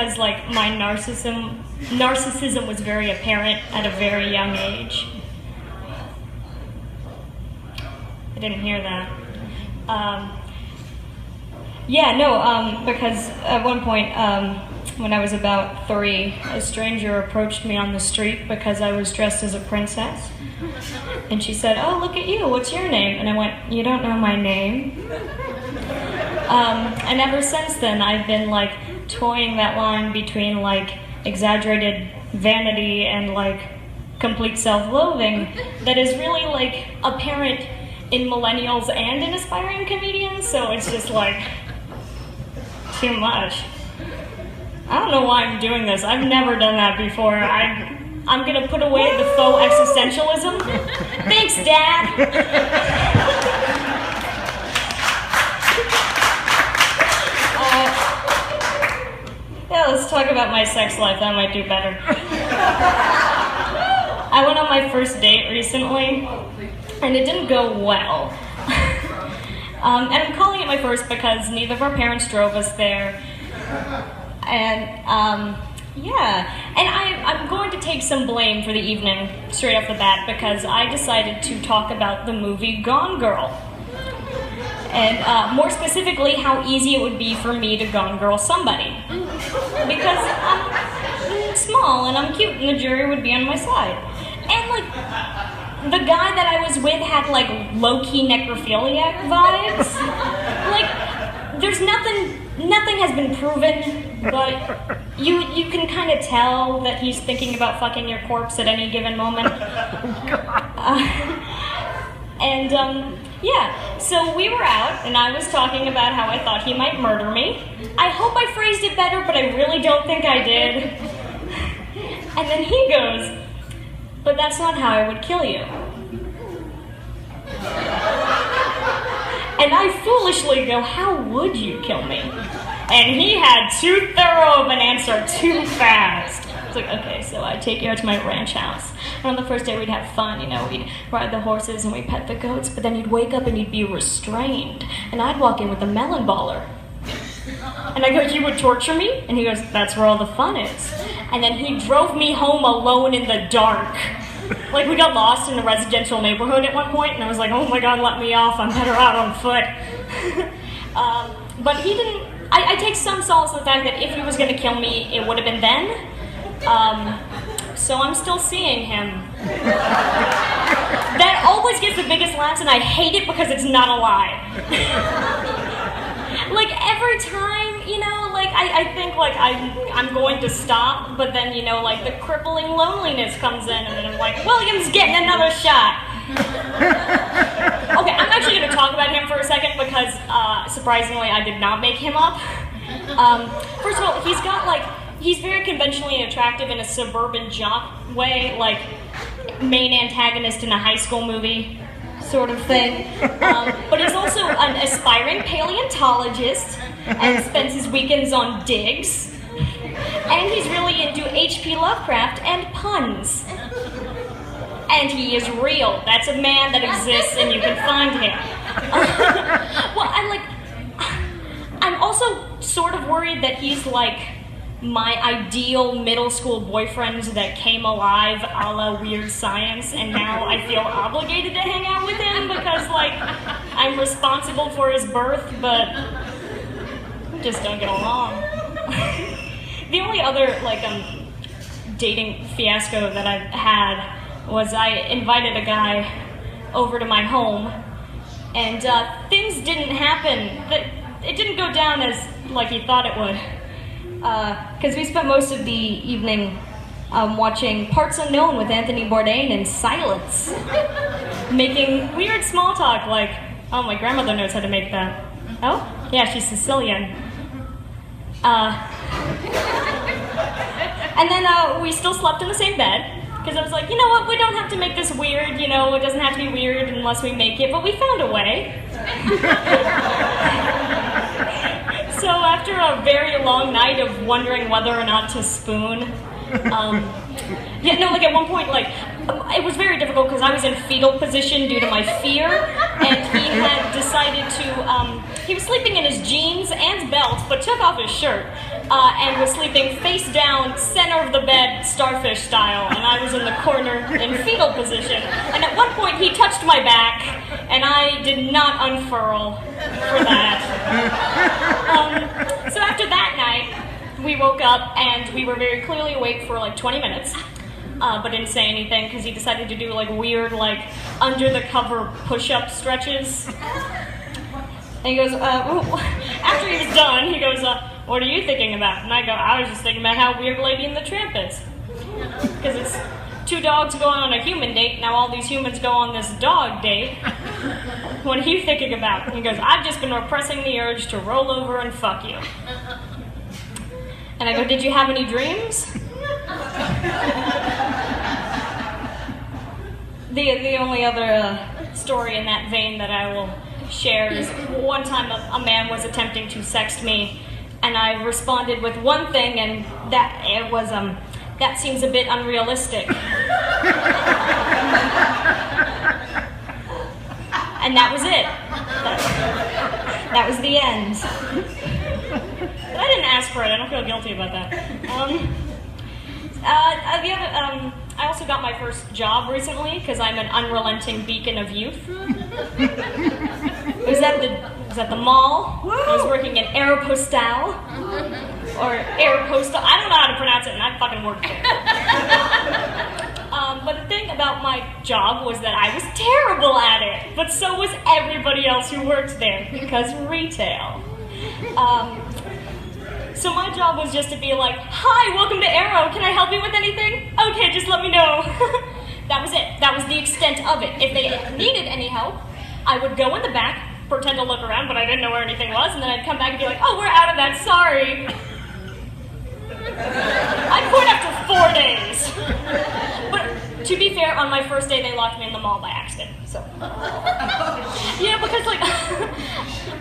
Because like my narcissism was very apparent at a very young age. I didn't hear that. Because at one point, when I was about 3, a stranger approached me on the street because I was dressed as a princess. And she said, "Oh, look at you, what's your name?" And I went, "You don't know my name?" And ever since then, I've been like toying that line between like exaggerated vanity and like complete self-loathing that is really like apparent in millennials and in aspiring comedians, so it's just like too much. I don't know why I'm doing this. I've never done that before. I'm gonna put away the faux existentialism. Thanks, Dad. Yeah, let's talk about my sex life. That might do better. I went on my first date recently, and it didn't go well. And I'm calling it my first because neither of our parents drove us there. And, I'm going to take some blame for the evening straight off the bat because I decided to talk about the movie Gone Girl. And more specifically, how easy it would be for me to Gone Girl somebody. Because I'm small and I'm cute and the jury would be on my side. And like, the guy that I was with had like low-key necrophiliac vibes. Like, there's nothing has been proven, but you can kind of tell that he's thinking about fucking your corpse at any given moment. So we were out, and I was talking about how I thought he might murder me. I hope I phrased it better, but I really don't think I did. And then he goes, "But that's not how I would kill you." And I foolishly go, "How would you kill me?" And he had too thorough of an answer too fast. I was like, "Okay, so I'd take you out to my ranch house. And on the first day we'd have fun, we'd ride the horses and we'd pet the goats, but then you'd wake up and you'd be restrained. And I'd walk in with a melon baller." And I go, "You would torture me?" And he goes, "That's where all the fun is." And then he drove me home alone in the dark. Like, we got lost in a residential neighborhood at one point, and I was like, "Oh my God, let me off, I'm better out on foot." But he didn't. I take some solace in the fact that if he was going to kill me, it would have been then. So I'm still seeing him. That always gets the biggest laughs, and I hate it because it's not a lie. Like, every time, I think, like, I'm going to stop, but then, like, the crippling loneliness comes in, and then I'm like, "William's getting another shot." Okay, I'm actually going to talk about him for a second because, surprisingly, I did not make him up. First of all, he's very conventionally attractive in a suburban jock way, like main antagonist in a high school movie sort of thing. But he's also an aspiring paleontologist and spends his weekends on digs. And he's really into H.P. Lovecraft and puns. And he is real. That's a man that exists and you can find him. Well, I'm also sort of worried that he's like my ideal middle school boyfriend that came alive a la Weird Science, and now I feel obligated to hang out with him because, like, I'm responsible for his birth, but we just don't get along. The only other, dating fiasco that I've had was I invited a guy over to my home, and things didn't happen. It didn't go down as like he thought it would. Because we spent most of the evening watching Parts Unknown with Anthony Bourdain in silence, making weird small talk like, "Oh, my grandmother knows how to make that. Oh, yeah, she's Sicilian." And then we still slept in the same bed. Because I was like, you know what, we don't have to make this weird, it doesn't have to be weird unless we make it, but we found a way. So after a very long night of wondering whether or not to spoon, at one point, it was very difficult because I was in fetal position due to my fear, and he had decided to, he was sleeping in his jeans and belt, but took off his shirt, and was sleeping face down, center of the bed, starfish style, and I was in the corner in fetal position. And at one point, he touched my back, and I did not unfurl for that. So after that night, we woke up, and we were very clearly awake for like 20 minutes. But didn't say anything because he decided to do like weird, like under the cover push-up stretches. And he goes, after he was done, he goes, what are you thinking about? And I go, I was just thinking about how weird Lady and the Tramp is. Because it's two dogs going on a human date, now all these humans go on this dog date. What are you thinking about? And he goes, I've just been repressing the urge to roll over and fuck you. And I go, did you have any dreams? The only other story in that vein that I will share is one time a man was attempting to sext me, and I responded with one thing, and that it was that seems a bit unrealistic. And that was it. That was the end. But I didn't ask for it. I don't feel guilty about that. I also got my first job recently because I'm an unrelenting beacon of youth. It was at the mall. I was working at Aeropostale. Or Aeropostale. I don't know how to pronounce it, and I fucking worked there. But the thing about my job was that I was terrible at it, but so was everybody else who worked there, because retail. So my job was just to be like, hi, welcome to Aero, can I help you with anything? Okay, just let me know. That was it. That was the extent of it. If they needed any help, I would go in the back, pretend to look around, but I didn't know where anything was, and then I'd come back and be like, oh, we're out of that, sorry. I quit after 4 days. But to be fair, on my first day, they locked me in the mall by accident, so. Yeah, because like,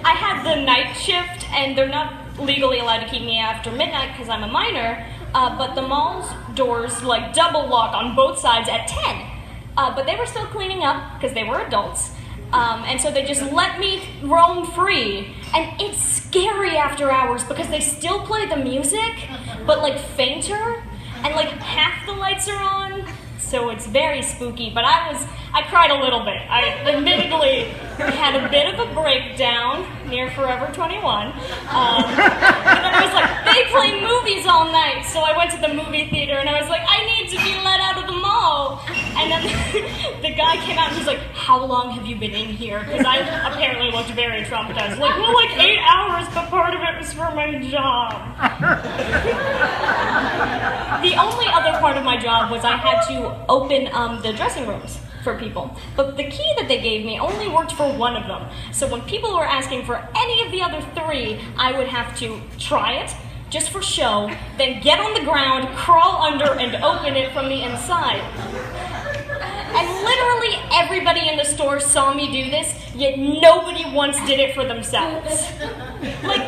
I had the night shift, and they're not legally allowed to keep me after midnight because I'm a minor, but the mall's doors like double lock on both sides at 10. But they were still cleaning up because they were adults, and so they just let me roam free. And it's scary after hours because they still play the music, but like fainter, and like half the lights are on. So it's very spooky, but I cried a little bit. I admittedly had a bit of a breakdown near Forever 21. But then I was like, they play movies all night, so I went to the movie theater and I was like, I need to be let out of the mall. And then the guy came out and he's like, how long have you been in here? Because I apparently looked very traumatized. Like, well, like 8 hours, but part of it was for my job. The only other part of my job was I had to open the dressing rooms for people. But the key that they gave me only worked for one of them. So when people were asking for any of the other 3, I would have to try it, just for show, then get on the ground, crawl under, and open it from the inside. And literally everybody in the store saw me do this, yet nobody once did it for themselves. Like,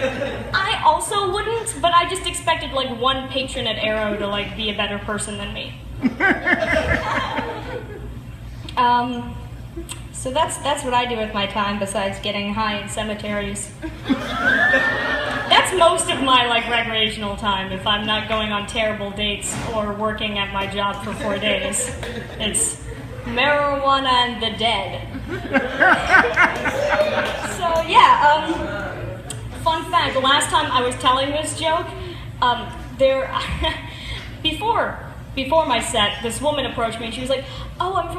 I also wouldn't, but I just expected like one patron at Aero to like be a better person than me. So that's what I do with my time besides getting high in cemeteries. That's most of my like recreational time if I'm not going on terrible dates or working at my job for 4 days. It's marijuana and the dead. So yeah, fun fact, the last time I was telling this joke, before my set, this woman approached me and she was like, oh, I'm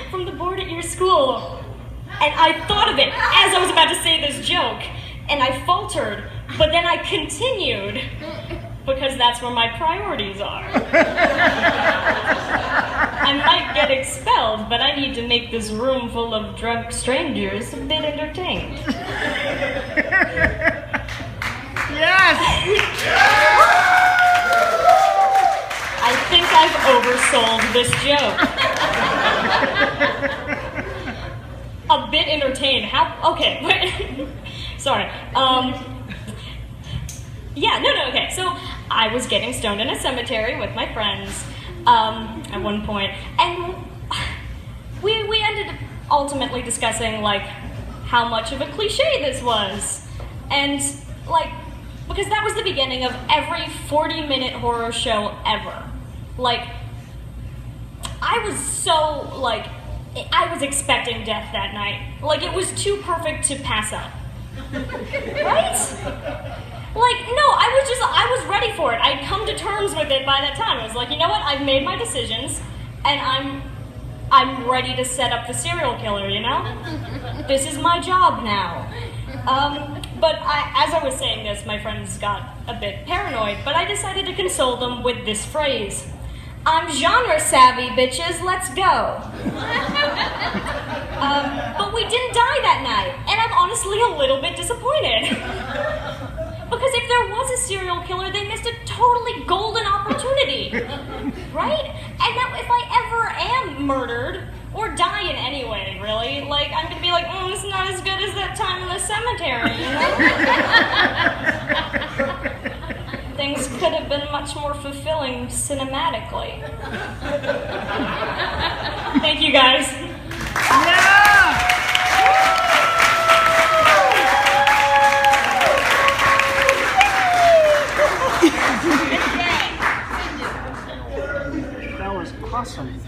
from the board at your school. And I thought of it as I was about to say this joke, and I faltered, but then I continued, because that's where my priorities are. I might get expelled, but I need to make this room full of drunk strangers a bit entertained. Yes! I think I've oversold this joke. A bit entertained. How? Okay, wait. Sorry. Yeah, no, okay. So I was getting stoned in a cemetery with my friends at one point, and we ended up ultimately discussing like how much of a cliche this was. And, like, because that was the beginning of every 40-minute horror show ever. Like, I was so, like, I was expecting death that night. Like, it was too perfect to pass up. Right? Like, no, I was ready for it. I'd come to terms with it by that time. I was like, you know what? I've made my decisions, and I'm ready to set up the serial killer, you know? This is my job now. But as I was saying this, my friends got a bit paranoid, but I decided to console them with this phrase. I'm genre savvy, bitches, let's go. But we didn't die that night, and I'm honestly a little bit disappointed. Because if there was a serial killer, they missed a totally golden opportunity, right? And now if I ever am murdered, or die in any way, really, like, I'm gonna be like, oh, it's not as good as that time in the cemetery, you know? Things could have been much more fulfilling cinematically. Thank you, guys. Yeah! That was awesome.